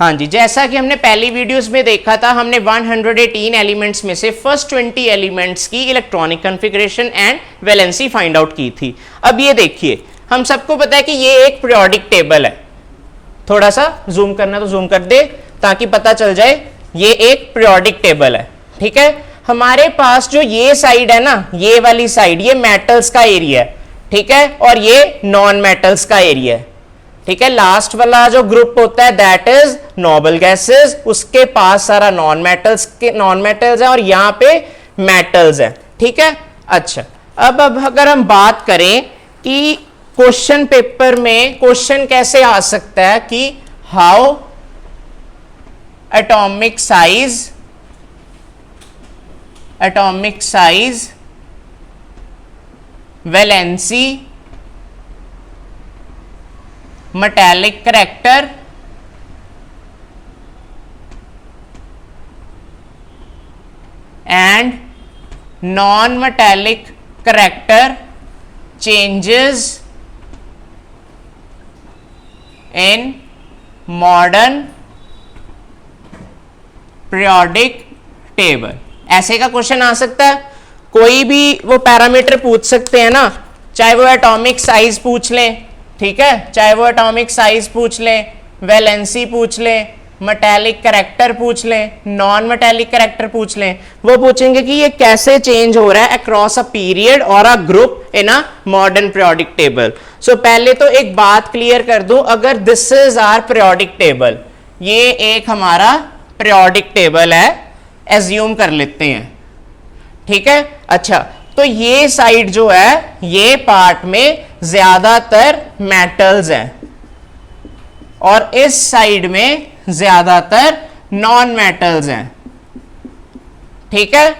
हाँ जी, जैसा कि हमने पहली वीडियोस में देखा था, हमने 118 एलिमेंट्स में से फर्स्ट 20 एलिमेंट्स की electronic configuration and valency find out की थी। अब ये देखिए, हम सबको पता है कि ये एक पीरियोडिक टेबल है। थोड़ा सा जूम करना तो जूम कर दे ताकि पता चल जाए, ये एक पीरियोडिक टेबल है। ठीक है, हमारे पास जो ये साइड है ना, ये वाली साइड, ये मेटल्स का एरिया है। ठीक है, और ये नॉन मेटल्स का एरिया है। ठीक है, लास्ट वाला जो ग्रुप होता है दैट इज नोबल गैसेस, उसके पास सारा नॉन मेटल्स है और यहां पे मेटल्स है। ठीक है, अच्छा, अब अगर हम बात करें कि क्वेश्चन पेपर में क्वेश्चन कैसे आ सकता है कि how atomic size, valency, metallic character and non-metallic character changes in modern periodic table. ऐसे का क्वेश्चन आ सकता है। कोई भी वो पैरामीटर पूछ सकते हैं ना, चाहे वो एटॉमिक साइज पूछ लें, ठीक है, चाहे वो एटॉमिक साइज पूछ लें, वैलेंसी पूछ लें, मेटालिक कैरेक्टर पूछ लें, नॉन मेटालिक कैरेक्टर पूछ लें, वो पूछेंगे कि ये कैसे चेंज हो रहा है अक्रॉस अ पीरियड और a group in a modern periodic table. So पहले तो एक बात क्लियर कर दूं, अगर this is our periodic table, ये एक हमारा पीरियोडिक टेबल है, एज्यूम कर लेते हैं। ठीक है, अच्छा, तो ये साइड जो है, ये पार्ट में ज्यादातर मेटल्स हैं और इस साइड में ज्यादातर नॉन मेटल्स हैं। ठीक है,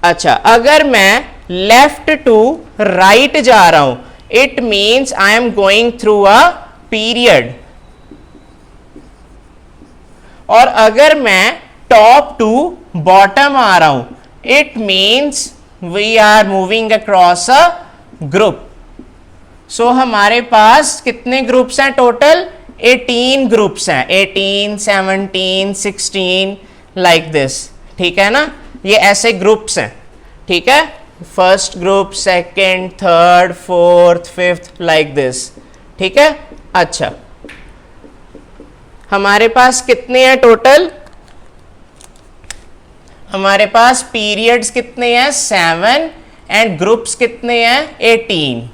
अच्छा, अगर मैं लेफ्ट टू राइट जा रहा हूं, it means I am going through a period, और अगर मैं टॉप टू बॉटम आ रहा हूं, it means we are moving across a group. So हमारे पास कितने ग्रुप्स हैं टोटल? 18 ग्रुप्स हैं, 18, 17, 16 लाइक दिस। ठीक है ना, ये ऐसे ग्रुप्स हैं। ठीक है, first group, second, third, fourth, fifth, like this. ठीक है, अच्छा, हमारे पास कितने हैं टोटल? हमारे पास पीरियड्स कितने हैं? 7 एंड ग्रुप्स कितने हैं? 18।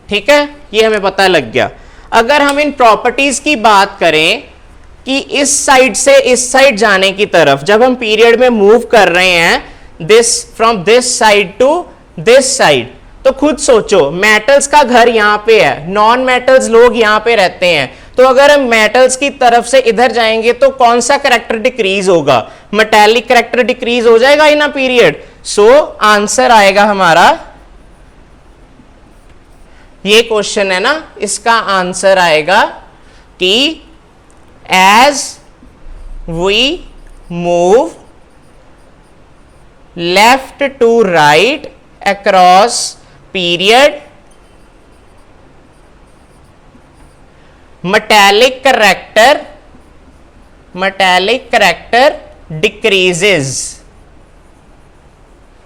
ठीक है, ये हमें पता लग गया। अगर हम इन प्रॉपर्टीज की बात करें कि इस साइड से इस साइड जाने की तरफ जब हम पीरियड में मूव कर रहे हैं, this from this side to this side, तो खुद सोचो, मेटल्स का घर यहां पे है, नॉन मेटल्स लोग यहां पे रहते हैं, तो अगर हम मेटल्स की तरफ से इधर जाएंगे तो कौन सा करैक्टर डिक्रीज होगा? मेटालिक करैक्टर डिक्रीज हो जाएगा इन अ पीरियड। सो आंसर आएगा हमारा, ये क्वेश्चन है ना, इसका आंसर आएगा कि as we move left to right across period, metallic character decreases।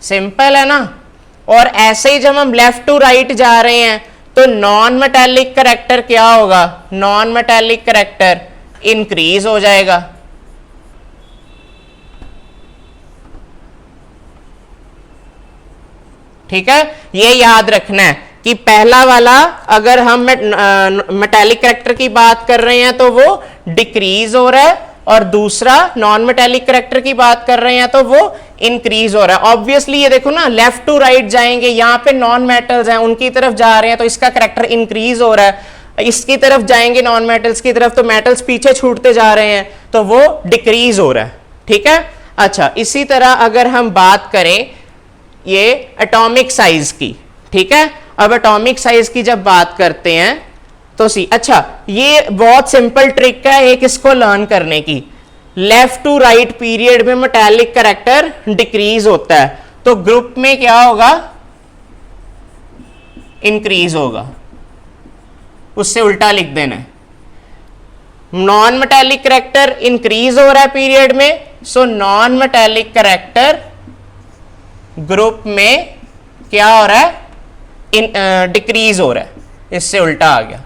Simple है ना। और ऐसे ही जब हम लेफ्ट टू राइट जा रहे हैं तो नॉन मेटालिक करैक्टर क्या होगा? नॉन मेटालिक करैक्टर इंक्रीज हो जाएगा। ठीक है, ये याद रखना है कि पहला वाला अगर हम मेटालिक करैक्टर की बात कर रहे हैं तो वो डिक्रीज हो रहा है, और दूसरा नॉन मेटालिक करैक्टर की बात कर रहे हैं तो वो इंक्रीज हो रहा है। ऑब्वियसली ये देखो ना, लेफ्ट टू राइट जाएंगे, यहां पे नॉन मेटल्स हैं, उनकी तरफ जा रहे हैं तो इसका करैक्टर इंक्रीज हो रहा है। इसकी तरफ जाएंगे नॉन मेटल्स की तरफ तो मेटल्स पीछे छूटते जा रहे हैं तो वो डिक्रीज हो रहा है। ठीक है, अच्छा, इसी तरह अगर हम बात करें ये एटॉमिक साइज की, ठीक है, अब एटॉमिक साइज की जब बात करते हैं तो अच्छा, ये बहुत सिंपल ट्रिक है एक इसको लर्न करने की। लेफ्ट टू राइट पीरियड में मेटालिक करैक्टर डिक्रीज होता है तो ग्रुप में क्या होगा? इंक्रीज होगा। उससे उल्टा लिख देना है। नॉन मेटेलिक करैक्टर इंक्रीज हो रहा है पीरियड में, so non metallic character group में क्या हो रहा है, डिक्रीज हो रहा है, इससे उल्टा आ गया।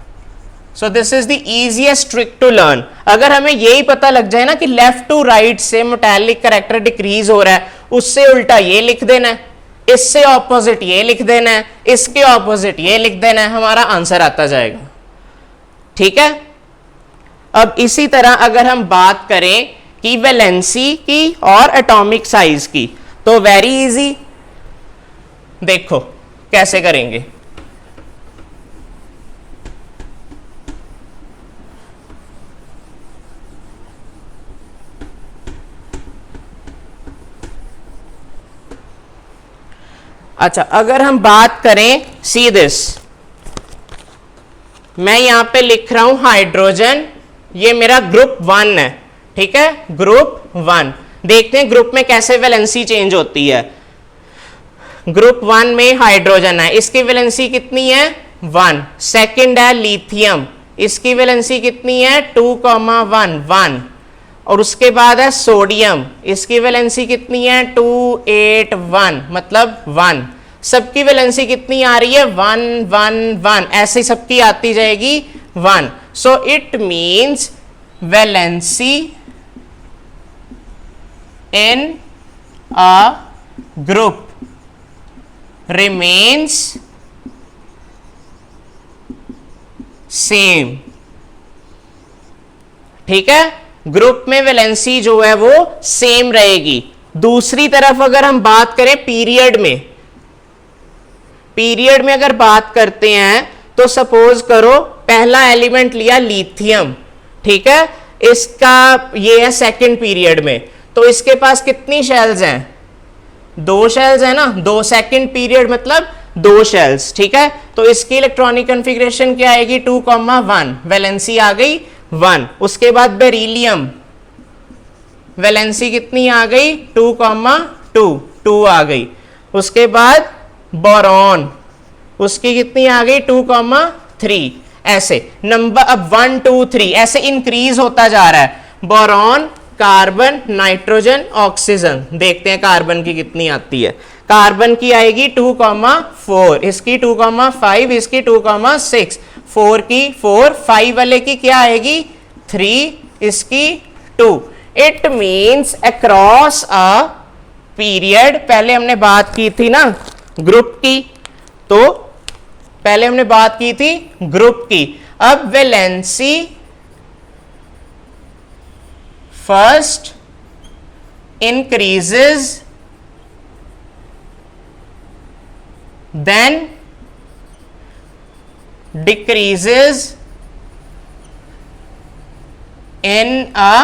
So this is the easiest trick to learn. अगर हमें यही पता लग जाए ना कि लेफ्ट टू राइट से मेटेलिक करैक्टर डिक्रीज हो रहा है, उससे उल्टा ये लिख देना है, इससे ऑपोजिट ये लिख देना है, इसके ऑपोजिट ये लिख देना है, हमारा आंसर आता जाएगा। ठीक है। अब इसी तरह अगर हम बात करें कि वैलेंसी की और एटॉमिक साइज की, तो वेरी इजी, देखो कैसे करेंगे। अच्छा, अगर हम बात करें सी दिस, मैं यहां पे लिख रहा हूं हाइड्रोजन, ये मेरा ग्रुप 1 है, ठीक है, ग्रुप 1। देखते हैं ग्रुप में कैसे वैलेंसी चेंज होती है। ग्रुप 1 में हाइड्रोजन है, इसकी वैलेंसी कितनी है 1। सेकंड है लिथियम, इसकी वैलेंसी कितनी है 2,1 1। और उसके बाद है सोडियम, इसकी वैलेंसी कितनी है 281 मतलब 1। सबकी वैलेंसी कितनी आ रही है 1 1 1, ऐसे सबकी आती जाएगी 1। So it means valency in a group remains same. ठीक है, ग्रुप में वैलेंसी जो है वो सेम रहेगी। दूसरी तरफ अगर हम बात करें पीरियड में, पीरियड में अगर बात करते हैं तो सपोज करो पहला एलिमेंट लिया लिथियम, ठीक है, इसका ये है सेकंड पीरियड में, तो इसके पास कितनी शेल्स हैं 2 शेल्स है ना, 2 सेकंड पीरियड मतलब 2 शेल्स। ठीक है, तो इसकी इलेक्ट्रॉनिक कॉन्फ़िगरेशन क्या आएगी 2,1, वैलेंसी आ गई 1। उसके बाद बेरिलियम, वैलेंसी कितनी आ गई 2,2 आ गई। उसके बाद बोरॉन, उसकी कितनी आ गई 2,3। ऐसे नंबर अब 1 2 3 ऐसे इंक्रीज होता जा रहा है। बोरॉन, कार्बन, नाइट्रोजन, ऑक्सीजन, देखते हैं कार्बन की कितनी आती है। कार्बन की आएगी 2,4, इसकी 2,5, इसकी 2,6, 4 की 4, 5 वाले की क्या आएगी 3, इसकी 2। It means across a period, पहले हमने बात की थी ना ग्रुप की, तो पहले हमने बात की थी ग्रुप की। अब valency first increases then decreases in a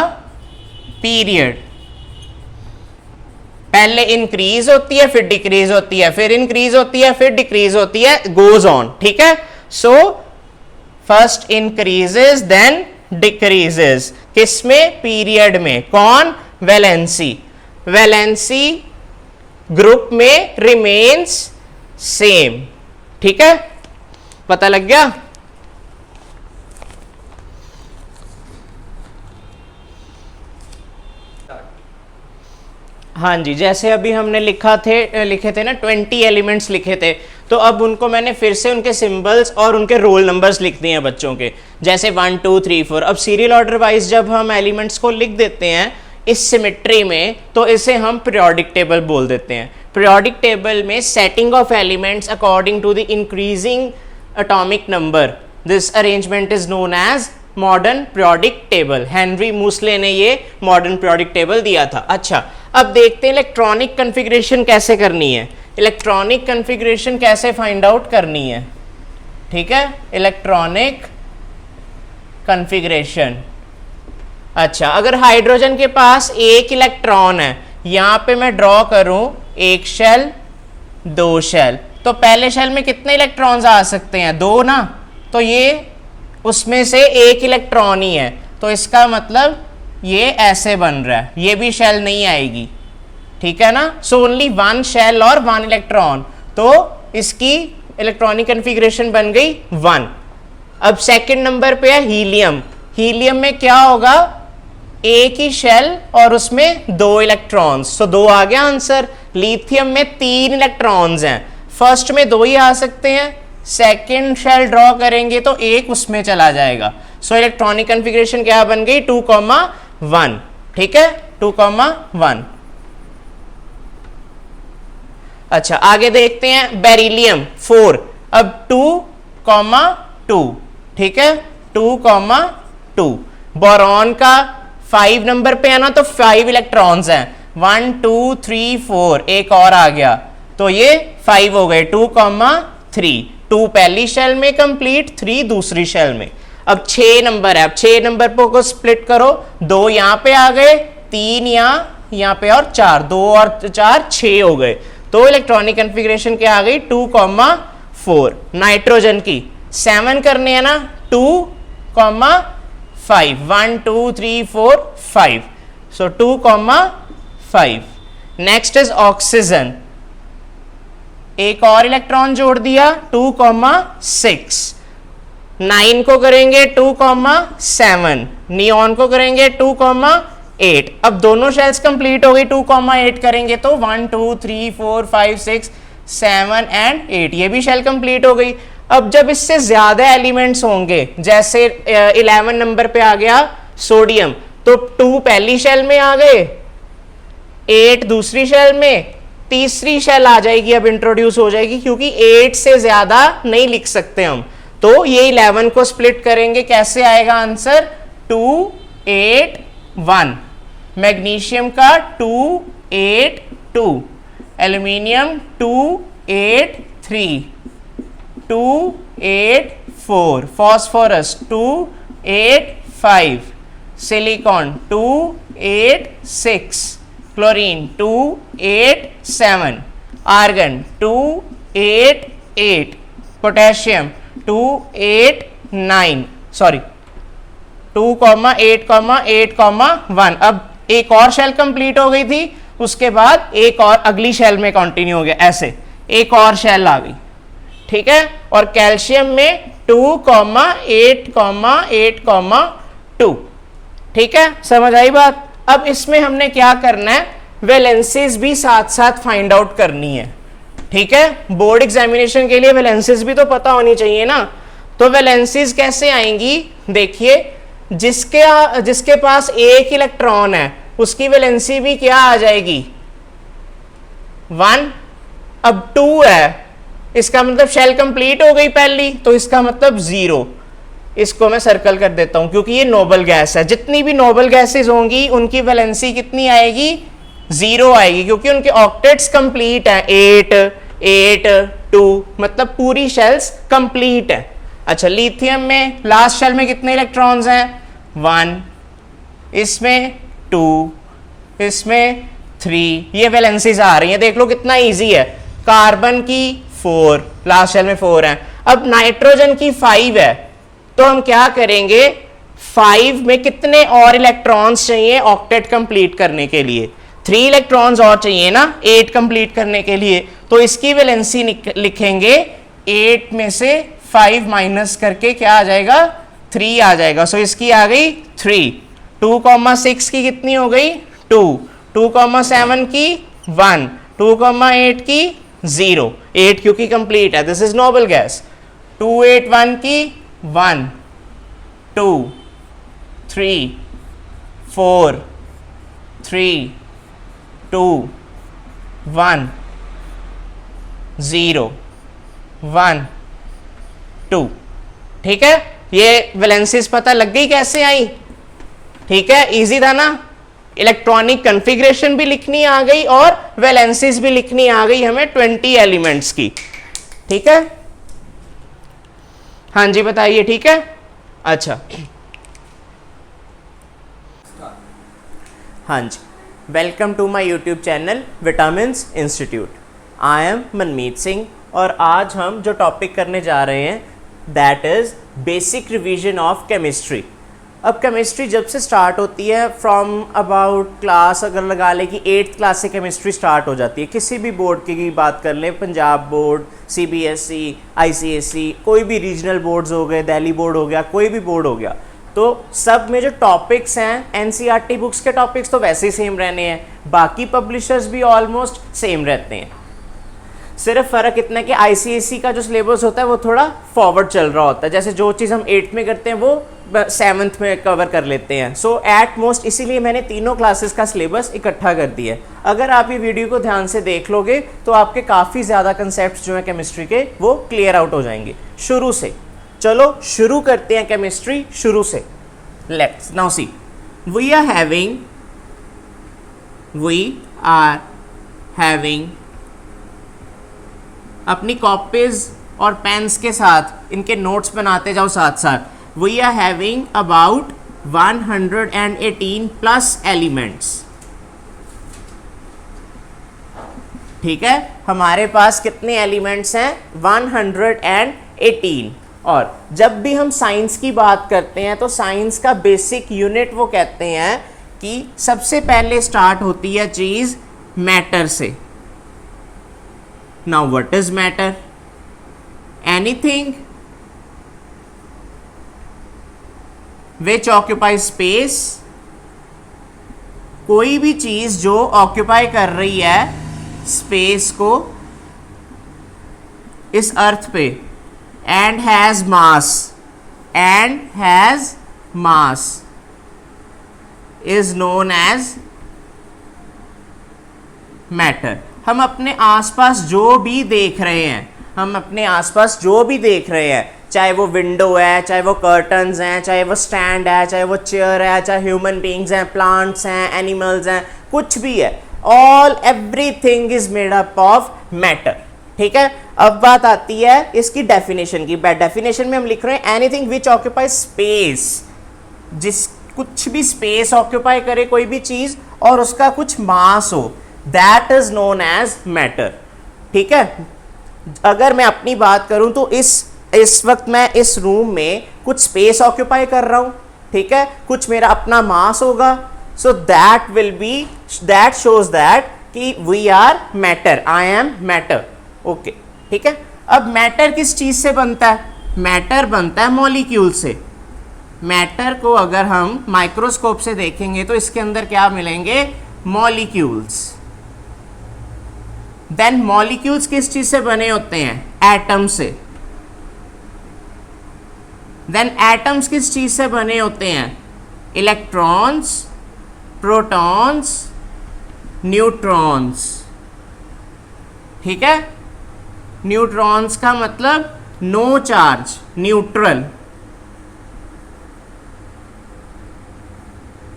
period। पहले इंक्रीज होती है, फिर डिक्रीज होती है, फिर इंक्रीज होती है, फिर डिक्रीज होती है, गोज ऑन। ठीक है, so first increases then decreases, किसमें पीरियड में, कौन वैलेंसी, वैलेंसी ग्रुप में रिमेन्स सेम। ठीक है, पता लग गया। हाँ जी, जैसे अभी हमने लिखे थे ना 20 एलिमेंट्स लिखे थे, तो अब उनको मैंने फिर से उनके सिंबल्स और उनके रोल नंबर्स लिख दिए हैं बच्चों के, जैसे 1 2 3 4। अब सीरियल ऑर्डर वाइज जब हम एलिमेंट्स को लिख देते हैं इस सिमेट्री में, तो इसे हम पीरियोडिक टेबल बोल देते हैं। पीरियोडिक टेबल में setting of elements according to the increasing atomic number, this arrangement is known as modern periodic table. Henry Moseley ने ये मॉडर्न पीरियोडिक टेबल दिया था। अच्छा, अब देखते हैं इलेक्ट्रॉनिक कॉन्फ़िगरेशन कैसे करनी है, इलेक्ट्रॉनिक कॉन्फ़िगरेशन कैसे फाइंड आउट करनी है। ठीक है, इलेक्ट्रॉनिक कॉन्फ़िगरेशन। अच्छा, अगर हाइड्रोजन के पास एक इलेक्ट्रॉन है, यहां पे मैं ड्रॉ करूं 1 शेल 2 शेल, तो पहले शेल में कितने इलेक्ट्रॉन्स आ सकते हैं 2 ना, तो ये उसमें से एक इलेक्ट्रॉन ही है, तो इसका मतलब ये ऐसे बन रहा है, ये भी शेल नहीं आएगी। ठीक है ना, सो ओनली 1 शेल और 1 इलेक्ट्रॉन, तो इसकी इलेक्ट्रॉनिक कॉन्फ़िगरेशन बन गई 1। अब सेकंड नंबर पे है हीलियम, हीलियम में क्या होगा, एक ही शेल और उसमें 2 इलेक्ट्रॉन्स, तो 2 आ गया आंसर। लिथियम में 3 इलेक्ट्रॉन्स हैं, फर्स्ट में 2 ही आ सकते हैं, सेकेंड शेल ड्रॉ करेंगे तो एक उसमें चला जाएगा। सो इलेक्ट्रॉनिक कॉन्फ़िगरेशन क्या बन गई, 2,1। ठीक है, 2,1। अच्छा आगे देखते हैं बेरिलियम 4, अब 2,2। ठीक है, 2,2। बोरॉन का 5 नंबर पे है ना, तो 5 इलेक्ट्रॉन्स हैं, 1 2 3 4, एक और आ गया तो ये 5 हो गए, 2,3। 2 पहली शेल में कंप्लीट, 3 दूसरी शेल में। अब 6 नंबर है, अब 6 नंबर को स्प्लिट करो, 2 यहां पे आ गए, 3 यहां पे और 4, 2 और 4 6 हो गए, तो इलेक्ट्रॉनिक कॉन्फ़िगरेशन क्या आ गई, 2,4। नाइट्रोजन की 7 करने हैं ना, 2,5, 1 2 3 4 5, सो 2,5। नेक्स्ट इज ऑक्सीजन, एक और इलेक्ट्रॉन जोड़ दिया, 2,6। 9 को करेंगे 2,7, नियॉन को करेंगे 2,8। अब दोनों शेल्स कंप्लीट हो गई, 2,8 करेंगे तो 1 2 3 4 5 6 7 एंड 8, ये भी शेल कंप्लीट हो गई। अब जब इससे ज्यादा एलिमेंट्स होंगे, जैसे 11 नंबर पे आ गया सोडियम, तो 2 पहली शेल में आ गए, 8 दूसरी शेल में, तीसरी शेल आ जाएगी, अब इंट्रोड्यूस हो जाएगी, क्योंकि 8 से ज्यादा नहीं लिख सकते हम, तो ये 11 को स्प्लिट करेंगे, कैसे आएगा आंसर, 2 8 1। मैग्नीशियम का 2 8 2, aluminium 2 8 3, 2 8 4, phosphorus 2 8 5, silicon 2 8 6, chlorine 2 8 7, argon 2 8 8, potassium 2 8 9, sorry 2,8,8,1। अब एक और शेल कंप्लीट हो गई थी, उसके बाद एक और अगली शेल में कंटिन्यू हो गया, ऐसे एक और शेल आ गई। ठीक है, और कैल्शियम में 2,8,8,2। ठीक है, समझ आई बात। अब इसमें हमने क्या करना है, वैलेंसीज भी साथ साथ फाइंड आउट करनी है। ठीक है, बोर्ड एग्जामिनेशन के लिए वैलेंसीज भी तो पता होनी चाहिए ना, तो वैलेंसीज कैसे आएंगी, देखिए जिसके पास एक इलेक्ट्रॉन है उसकी वैलेंसी भी क्या आ जाएगी, 1। अब 2 है, इसका मतलब शेल कंप्लीट हो गई पहली, तो इसका मतलब 0। इसको मैं सर्कल कर देता हूं, क्योंकि ये नोबल गैस है, जितनी भी नोबल गैसेस होंगी उनकी वैलेंसी कितनी आएगी, 0 आएगी, क्योंकि उनके ऑक्टेट्स कंप्लीट है, 8 8 2, मतलब पूरी शेल्स कंप्लीट है। अच्छा, लिथियम में लास्ट शेल में कितने इलेक्ट्रॉन्स हैं, 1, इसमें 2, इसमें 3, ये वैलेंसीज आ रही हैं, देख लो कितना इजी है। कार्बन की 4, लास्ट शेल में 4 है। अब नाइट्रोजन की 5 है, तो हम क्या करेंगे, 5 में कितने और इलेक्ट्रॉन्स चाहिए ऑक्टेट कंप्लीट करने के लिए, 3 इलेक्ट्रॉन्स और चाहिए ना 8 कंप्लीट करने के लिए, तो इसकी वैलेंसी लिखेंगे, 8 में से 5 माइनस करके क्या आ जाएगा, 3 आ जाएगा। सो इसकी आ गई 3। 2,6 की कितनी हो गई, 2, 2,7 की 1, 2,8 की 0, 8 क्योंकि कंप्लीट है, दिस इज नोबल गैस। 281 की 1 2 3 4 3 2 1 0 1 2। ठीक है, ये वैलेंसीज पता लग गई कैसे आई। ठीक है, इजी था ना। इलेक्ट्रॉनिक कॉन्फ़िगरेशन भी लिखनी आ गई और वैलेंसीज भी लिखनी आ गई हमें 20 एलिमेंट्स की। ठीक है, हाँ जी बताइए। ठीक है, अच्छा हाँ जी, welcome to my YouTube channel vitamins institute. I am Manmeet Singh और आज हम जो टॉपिक करने जा रहे हैं that is basic revision of chemistry. अब केमिस्ट्री जब से स्टार्ट होती है फ्रॉम अबाउट क्लास, अगर लगा लें कि 8th क्लास से केमिस्ट्री स्टार्ट हो जाती है। किसी भी बोर्ड की बात कर लें, पंजाब बोर्ड, CBSE, ICSE, कोई भी रीजनल बोर्ड्स हो गए, दिल्ली बोर्ड हो गया, कोई भी बोर्ड हो गया, तो सब में जो टॉपिक्स हैं एनसीईआरटी बुक्स के टॉपिक्स तो वैसे ही सेम रहने हैं, बाकी पब्लिशर्स भी ऑलमोस्ट सेम रहते हैं। सिर्फ फ़र्क इतना है कि आईसीएसई का जो सिलेबस होता है वो थोड़ा फॉरवर्ड चल रहा होता है, जैसे जो चीज़ हम 8th में करते हैं वो 7th में कवर कर लेते हैं। सो एट मोस्ट इसीलिए मैंने तीनों क्लासेस का सिलेबस इकट्ठा कर दिया है। अगर आप ये वीडियो को ध्यान से देख लोगे तो आपके काफ़ी ज़्यादा कंसेप्ट जो है केमिस्ट्री के वो क्लियर आउट हो जाएंगे शुरू से। चलो शुरू करते हैं केमिस्ट्री शुरू से। Let's now see, we are having अपनी कॉपीज और पेन्स के साथ इनके नोट्स बनाते जाओ साथ साथ। We are having about 118 plus elements. ठीक है, हमारे पास कितने एलिमेंट्स हैं? 118। और जब भी हम साइंस की बात करते हैं तो साइंस का बेसिक यूनिट वो कहते हैं कि सबसे पहले स्टार्ट होती है चीज मैटर से। Now what is matter? Anything which occupy space, कोई भी चीज जो ऑक्यूपाई कर रही है स्पेस को इस अर्थ पे, and has mass is known as matter। हम अपने आसपास जो भी देख रहे हैं, चाहे वो विंडो है, चाहे वो कर्टन्स हैं, चाहे वो स्टैंड है, चाहे वो चेयर है, चाहे ह्यूमन बीइंग्स हैं, प्लांट्स हैं, एनिमल्स हैं, कुछ भी है, everything is made up of matter. ठीक है, अब बात आती है इसकी डेफिनेशन की। डेफिनेशन में हम लिख रहे हैं एनीथिंग विच ऑक्यूपाई स्पेस, जिस कुछ भी स्पेस ऑक्यूपाई करे कोई भी चीज और उसका कुछ मास हो, that is known as matter. ठीक है, अगर मैं अपनी बात करूं तो इस वक्त मैं इस रूम में कुछ स्पेस ऑक्यूपाई कर रहा हूं, ठीक है, कुछ मेरा अपना मास होगा, सो दैट शोज दैट कि we are matter, I am matter. Okay, ठीक है। अब मैटर किस चीज से बनता है? मैटर बनता है मॉलिक्यूल से। मैटर को अगर हम माइक्रोस्कोप से देखेंगे तो इसके अंदर क्या मिलेंगे? मॉलिक्यूल्स। देन मॉलिक्यूल्स किस चीज से बने होते हैं? एटम से। देन एटम्स किस चीज से बने होते हैं? Electrons, protons, neutrons. ठीक है, न्यूट्रॉन्स का मतलब नो चार्ज, न्यूट्रल।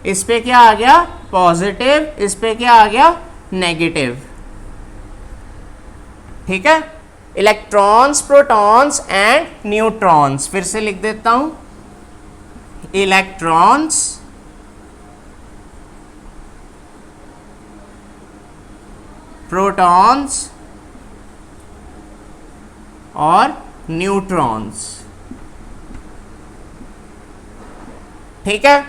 इस पे क्या आ गया? पॉजिटिव, इस पे क्या आ गया? नेगेटिव। ठीक है, इलेक्ट्रॉन्स, प्रोटॉन्स एंड न्यूट्रॉन्स। फिर से लिख देता हूं, इलेक्ट्रॉन्स, प्रोटॉन्स और न्यूट्रॉन्स। ठीक है,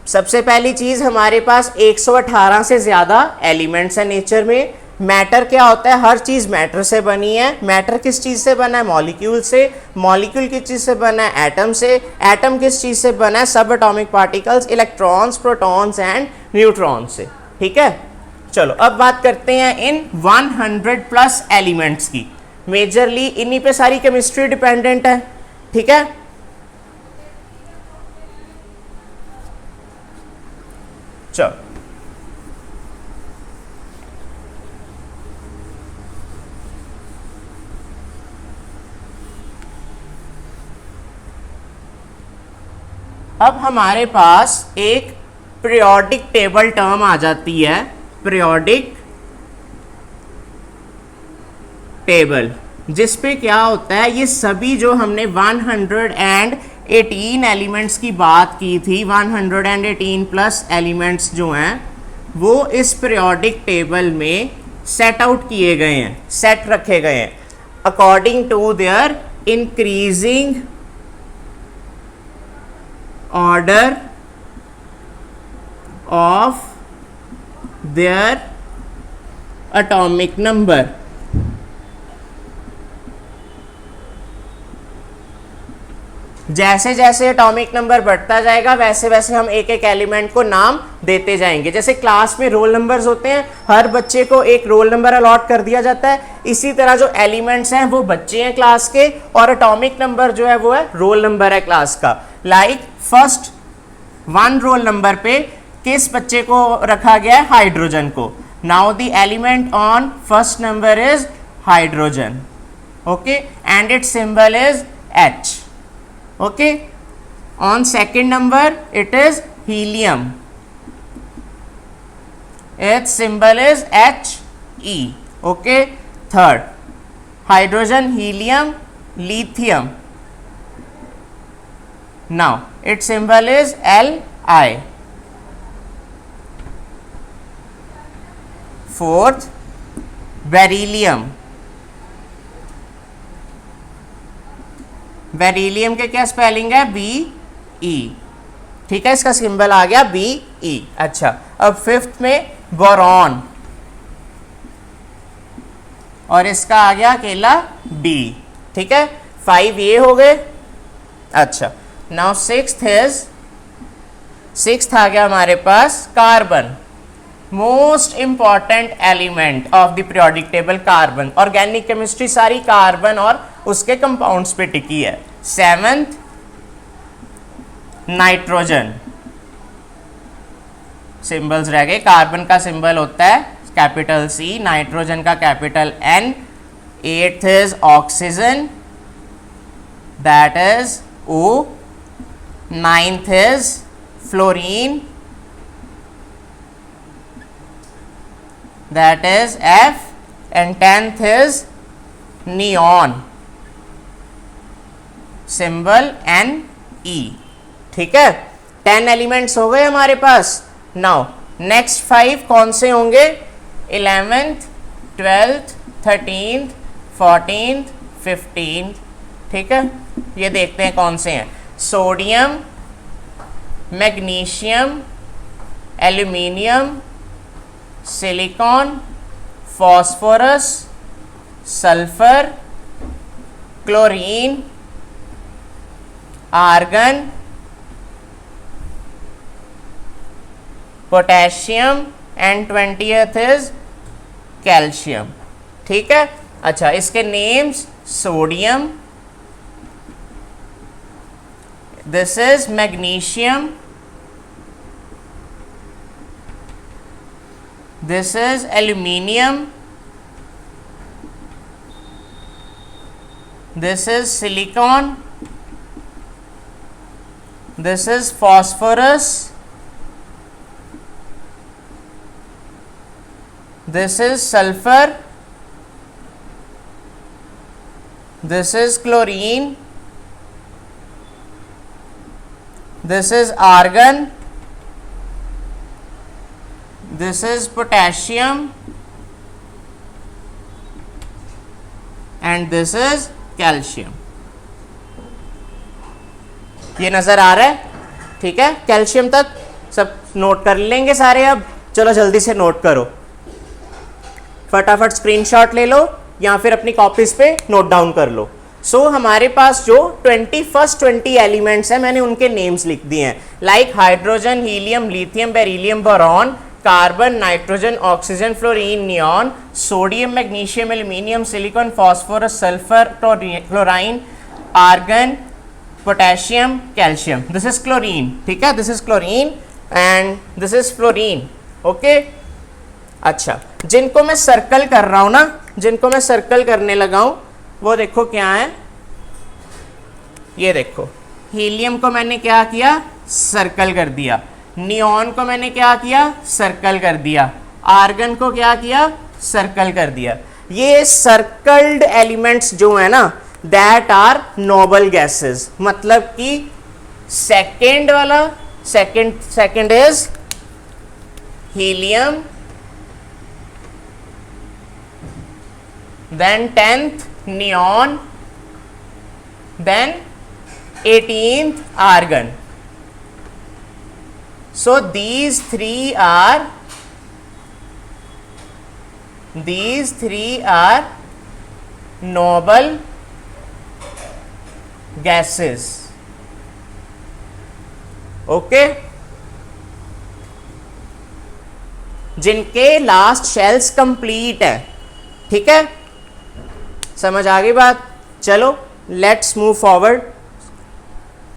सबसे पहली चीज हमारे पास 118 से ज्यादा एलिमेंट्स हैं नेचर में। मैटर क्या होता है? हर चीज मैटर से बनी है। मैटर किस चीज से बना है? मॉलिक्यूल से। मॉलिक्यूल किस चीज से बना है? एटम से। एटम किस चीज से बना है? सब atomic particles, electrons, protons and neutrons से। ठीक है, चलो अब बात करते हैं इन 100 प्लस एलिमेंट्स की। मेजरली इन्हीं पे सारी केमिस्ट्री डिपेंडेंट है। ठीक है, चलो अब हमारे पास एक पीरियोडिक टेबल टर्म आ जाती है, पीरियोडिक टेबल, जिस पे क्या होता है, ये सभी जो हमने 118 एलिमेंट्स की बात की थी, 118 प्लस एलिमेंट्स जो हैं वो इस पीरियोडिक टेबल में सेट आउट किए गए हैं, सेट रखे गए हैं according to their increasing order of their atomic number. जैसे जैसे एटॉमिक नंबर बढ़ता जाएगा वैसे वैसे हम एक एक एलिमेंट को नाम देते जाएंगे। जैसे क्लास में रोल नंबर्स होते हैं, हर बच्चे को एक रोल नंबर अलॉट कर दिया जाता है, इसी तरह जो एलिमेंट्स हैं वो बच्चे हैं क्लास के, और एटॉमिक नंबर जो है वो है रोल नंबर है क्लास का। लाइक फर्स्ट 1 रोल नंबर पे किस बच्चे को रखा गया है? हाइड्रोजन को। Now the element on first number is hydrogen, okay, and it's symbol is H. Okay, on second number it is helium, its symbol is He. Okay, third hydrogen, helium, lithium, now its symbol is Li. Fourth beryllium, beryllium के क्या spelling है? BE, ठीक है, इसका symbol आ गया BE। अच्छा, अब fifth में बोरॉन, और इसका आ गया अकेला B, ठीक है, 5 ये हो गए। अच्छा, नाउ सिक्स्थ आ गया हमारे पास carbon, most important element of the periodic table carbon. Organic chemistry सारी कार्बन और उसके कंपाउंड्स पे टिकी है। 7th नाइट्रोजन, सिंबल्स रह गए, कार्बन का सिंबल होता है कैपिटल C, नाइट्रोजन का capital N। 8th is oxygen, that is O। 9th is fluorine, that is F, and 10th is neon, symbol Ne, ठीक है। 10 एलिमेंट्स हो गए हमारे पास। नाउ नेक्स्ट 5 कौन से होंगे? 11th, 12th, 13th, 14th, 15th, ठीक है, ये देखते हैं कौन से हैं। Sodium, magnesium, aluminium, silicon, phosphorus, sulphur, chlorine, argon, potassium, and 20th is calcium, ठीक है। अच्छा, इसके names, sodium, this is magnesium, this is aluminium, this is silicon, this is phosphorus, this is sulfur, this is chlorine, this is argon, this is potassium, and this is calcium। ये नजर आ रहा है, ठीक है। कैल्शियम तक सब note कर लेंगे सारे। अब चलो जल्दी से नोट करो, फटाफट स्क्रीनशॉट ले लो या फिर अपनी कॉपीज पे नोट डाउन कर लो। सो हमारे पास जो 20 एलिमेंट्स हैं मैंने उनके नेम्स लिख दिए हैं, like hydrogen, helium, lithium, beryllium, boron, carbon, nitrogen, oxygen, fluorine, neon, sodium, magnesium, aluminium, silicon, phosphorus, sulphur, chlorine, argon, potassium, calcium. This is chlorine, ठीक है, this is chlorine and this is fluorine, okay. अच्छा, जिनको मैं circle कर रहा हूं ना, जिनको मैं सर्कल करने लगा हूं वो देखो क्या है, ये देखो, हीलियम को मैंने क्या किया? सर्कल कर दिया। नियॉन को मैंने क्या किया? सर्कल कर दिया। आर्गन को क्या किया? सर्कल कर दिया। ये सर्कल्ड एलिमेंट्स जो है ना, दैट आर नोबल गैसेस, मतलब कि सेकेंड वाला, second is helium, then 10th neon, then 18th argon. So these three are noble gases, okay, जिनके लास्ट शेल्स कंप्लीट है, ठीक है, समझ आ गई बात। चलो लेट्स मूव फॉरवर्ड।